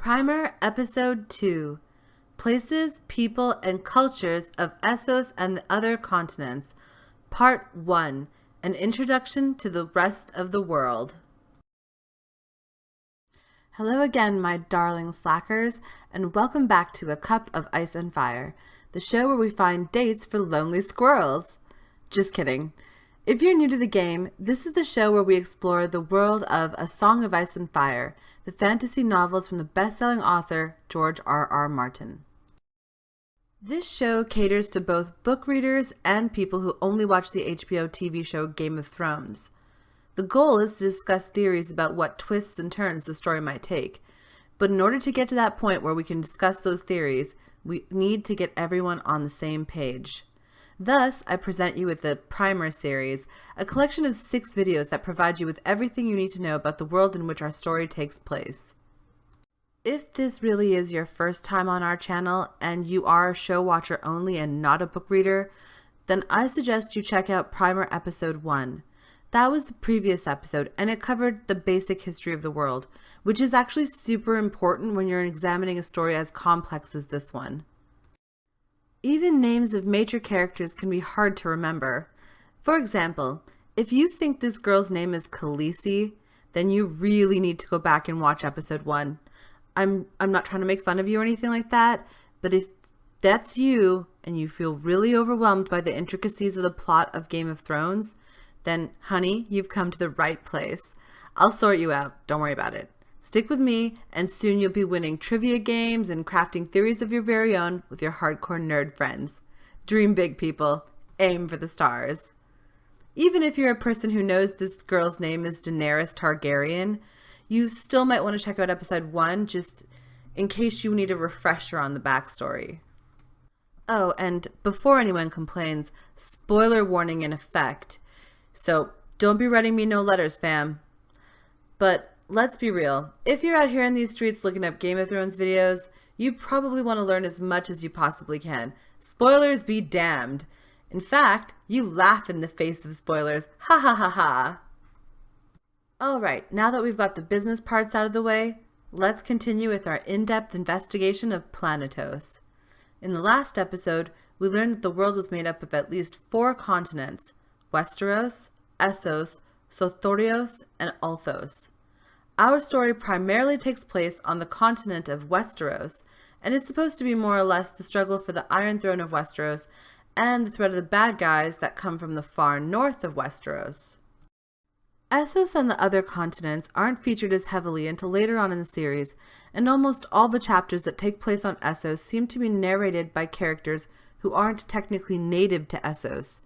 Primer Episode 2 Places, People, and Cultures of Essos and the Other Continents Part 1 An Introduction to the Rest of the World. Hello again, my darling slackers, and welcome back to A Cup of Ice and Fire, the show where we find dates for lonely squirrels. Just kidding. If you're new to the game, this is the show where we explore the world of A Song of Ice and Fire, the fantasy novels from the best-selling author George R.R. Martin. This show caters to both book readers and people who only watch the HBO TV show Game of Thrones. The goal is to discuss theories about what twists and turns the story might take, but in order to get to that point where we can discuss those theories, we need to get everyone on the same page. Thus, I present you with the Primer series, a collection of 6 videos that provide you with everything you need to know about the world in which our story takes place. If this really is your first time on our channel and you are a show watcher only and not a book reader, then I suggest you check out Primer Episode 1. That was the previous episode and it covered the basic history of the world, which is actually super important when you're examining a story as complex as this one. Even names of major characters can be hard to remember. For example, if you think this girl's name is Khaleesi, then you really need to go back and watch episode 1. I'm not trying to make fun of you or anything like that, but if that's you and you feel really overwhelmed by the intricacies of the plot of Game of Thrones, then honey, you've come to the right place. I'll sort you out, don't worry about it. Stick with me, and soon you'll be winning trivia games and crafting theories of your very own with your hardcore nerd friends. Dream big, people. Aim for the stars. Even if you're a person who knows this girl's name is Daenerys Targaryen, you still might want to check out episode 1 just in case you need a refresher on the backstory. Oh, and before anyone complains, spoiler warning in effect. So don't be writing me no letters, fam. But let's be real, if you're out here in these streets looking up Game of Thrones videos, you probably want to learn as much as you possibly can. Spoilers be damned. In fact, you laugh in the face of spoilers. Ha ha ha ha. Alright, now that we've got the business parts out of the way, let's continue with our in-depth investigation of Planetos. In the last episode, we learned that the world was made up of at least 4 continents: Westeros, Essos, Sothoryos, and Ulthos. Our story primarily takes place on the continent of Westeros, and is supposed to be more or less the struggle for the Iron Throne of Westeros and the threat of the bad guys that come from the far north of Westeros. Essos and the other continents aren't featured as heavily until later on in the series, and almost all the chapters that take place on Essos seem to be narrated by characters who aren't technically native to Essos.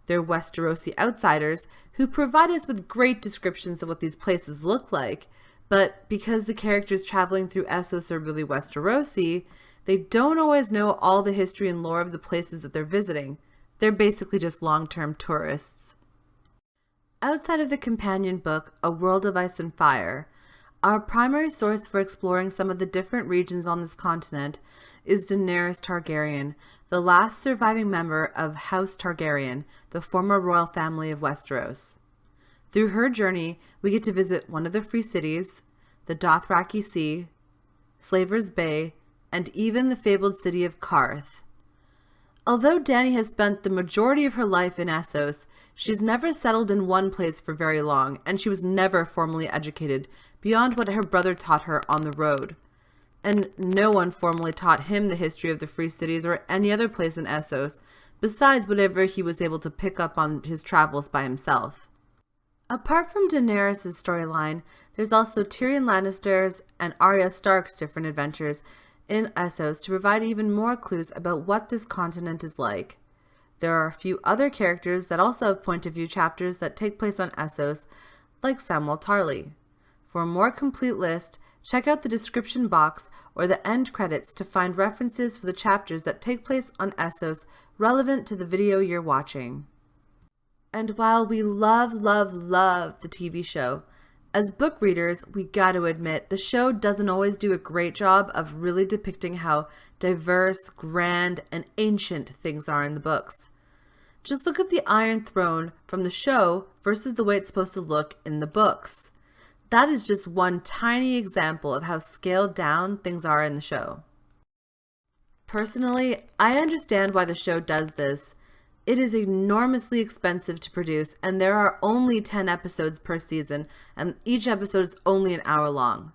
They're Westerosi outsiders who provide us with great descriptions of what these places look like, but because the characters traveling through Essos are really Westerosi, they don't always know all the history and lore of the places that they're visiting. They're basically just long-term tourists. Outside of the companion book, A World of Ice and Fire, our primary source for exploring some of the different regions on this continent is Daenerys Targaryen, the last surviving member of House Targaryen, the former royal family of Westeros. Through her journey, we get to visit one of the free cities, the Dothraki Sea, Slaver's Bay, and even the fabled city of Qarth. Although Dany has spent the majority of her life in Essos, she's never settled in one place for very long, and she was never formally educated beyond what her brother taught her on the road. And no one formally taught him the history of the free cities or any other place in Essos, besides whatever he was able to pick up on his travels by himself. Apart from Daenerys' storyline, there's also Tyrion Lannister's and Arya Stark's different adventures in Essos to provide even more clues about what this continent is like. There are a few other characters that also have point of view chapters that take place on Essos, like Samwell Tarly. For a more complete list, check out the description box or the end credits to find references for the chapters that take place on Essos relevant to the video you're watching. And while we love the TV show, as book readers, we gotta admit, the show doesn't always do a great job of really depicting how diverse, grand, and ancient things are in the books. Just look at the Iron Throne from the show versus the way it's supposed to look in the books. That is just one tiny example of how scaled down things are in the show. Personally, I understand why the show does this. It is enormously expensive to produce, and there are only 10 episodes per season, and each episode is only an hour long.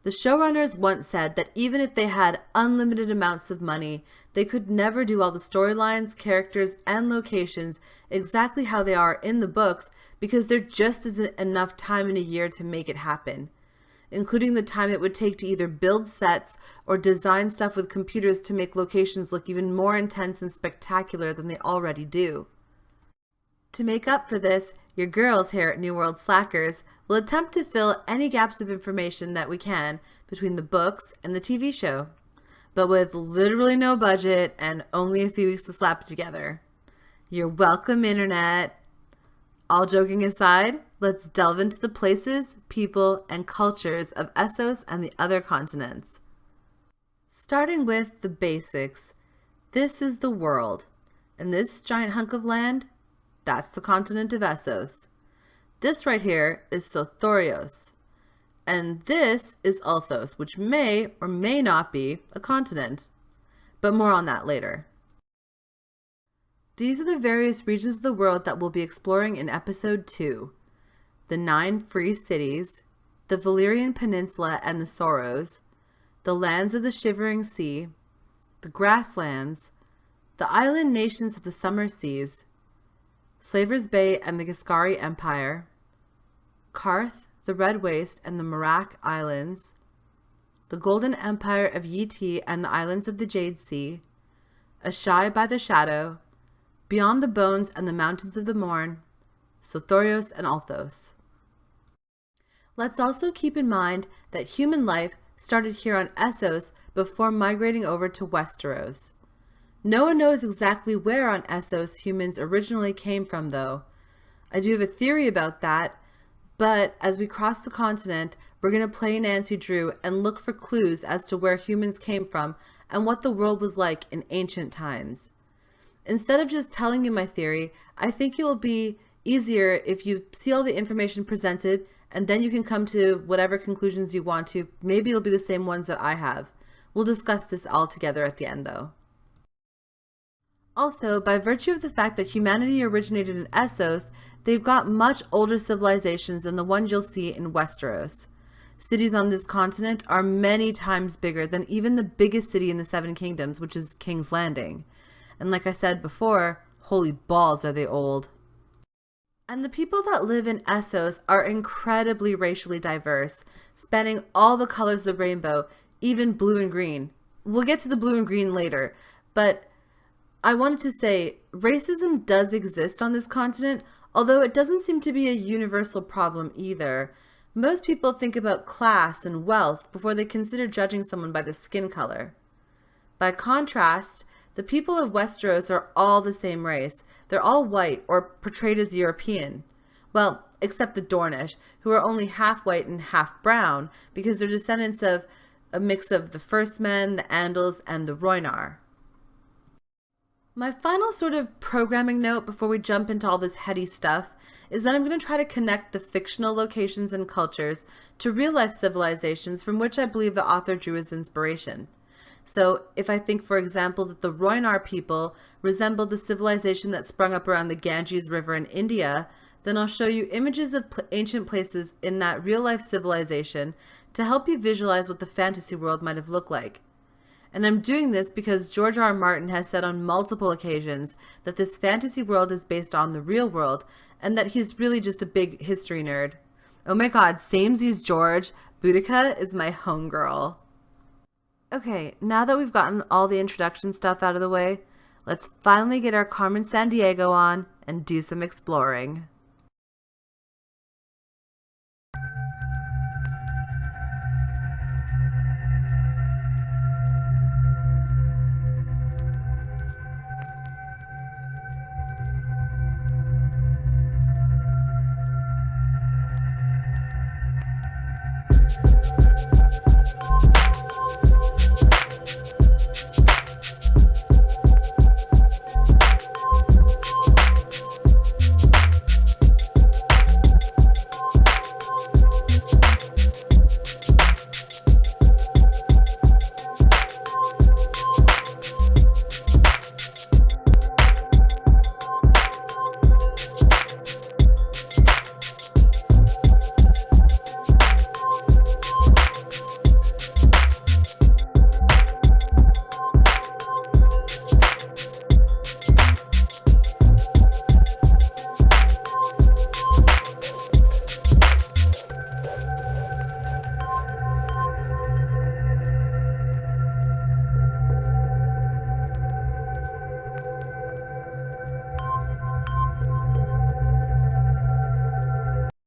The showrunners once said that even if they had unlimited amounts of money, they could never do all the storylines, characters, and locations exactly how they are in the books because there just isn't enough time in a year to make it happen, including the time it would take to either build sets or design stuff with computers to make locations look even more intense and spectacular than they already do. To make up for this, your girls here at New World Slackers will attempt to fill any gaps of information that we can between the books and the TV show, but with literally no budget and only a few weeks to slap it together. You're welcome, Internet! All joking aside, let's delve into the places, people, and cultures of Essos and the other continents. Starting with the basics, this is the world, and this giant hunk of land, that's the continent of Essos. This right here is Sothoryos, and this is Ulthos, which may or may not be a continent, but more on that later. These are the various regions of the world that we'll be exploring in Episode 2. The 9 free cities, the Valyrian Peninsula and the Sorrows, the lands of the Shivering Sea, the grasslands, the island nations of the Summer Seas, Slaver's Bay and the Giscari Empire, Karth, the Red Waste and the Merak Islands, the Golden Empire of Yi and the islands of the Jade Sea, Ashai by the Shadow, Beyond the Bones and the Mountains of the Morn, Sothoryos and Ulthos. Let's also keep in mind that human life started here on Essos before migrating over to Westeros. No one knows exactly where on Essos humans originally came from, though. I do have a theory about that, but as we cross the continent, we're going to play Nancy Drew and look for clues as to where humans came from and what the world was like in ancient times. Instead of just telling you my theory, I think it will be easier if you see all the information presented and then you can come to whatever conclusions you want to. Maybe it'll be the same ones that I have. We'll discuss this all together at the end, though. Also, by virtue of the fact that humanity originated in Essos, they've got much older civilizations than the ones you'll see in Westeros. Cities on this continent are many times bigger than even the biggest city in the Seven Kingdoms, which is King's Landing. And like I said before, holy balls are they old. And the people that live in Essos are incredibly racially diverse, spanning all the colors of the rainbow, even blue and green. We'll get to the blue and green later, but I wanted to say racism does exist on this continent, although it doesn't seem to be a universal problem either. Most people think about class and wealth before they consider judging someone by the skin color. By contrast, the people of Westeros are all the same race. They're all white or portrayed as European. Well, except the Dornish, who are only half white and half brown because they're descendants of a mix of the First Men, the Andals, and the Rhoynar. My final sort of programming note before we jump into all this heady stuff is that I'm going to try to connect the fictional locations and cultures to real-life civilizations from which I believe the author drew his inspiration. So if I think, for example, that the Rhoynar people resembled the civilization that sprung up around the Ganges River in India, then I'll show you images of ancient places in that real-life civilization to help you visualize what the fantasy world might have looked like. And I'm doing this because George R. R. Martin has said on multiple occasions that this fantasy world is based on the real world and that he's really just a big history nerd. Oh my god, samesies George. Boudica is my homegirl. Okay, now that we've gotten all the introduction stuff out of the way, let's finally get our Carmen Sandiego on and do some exploring.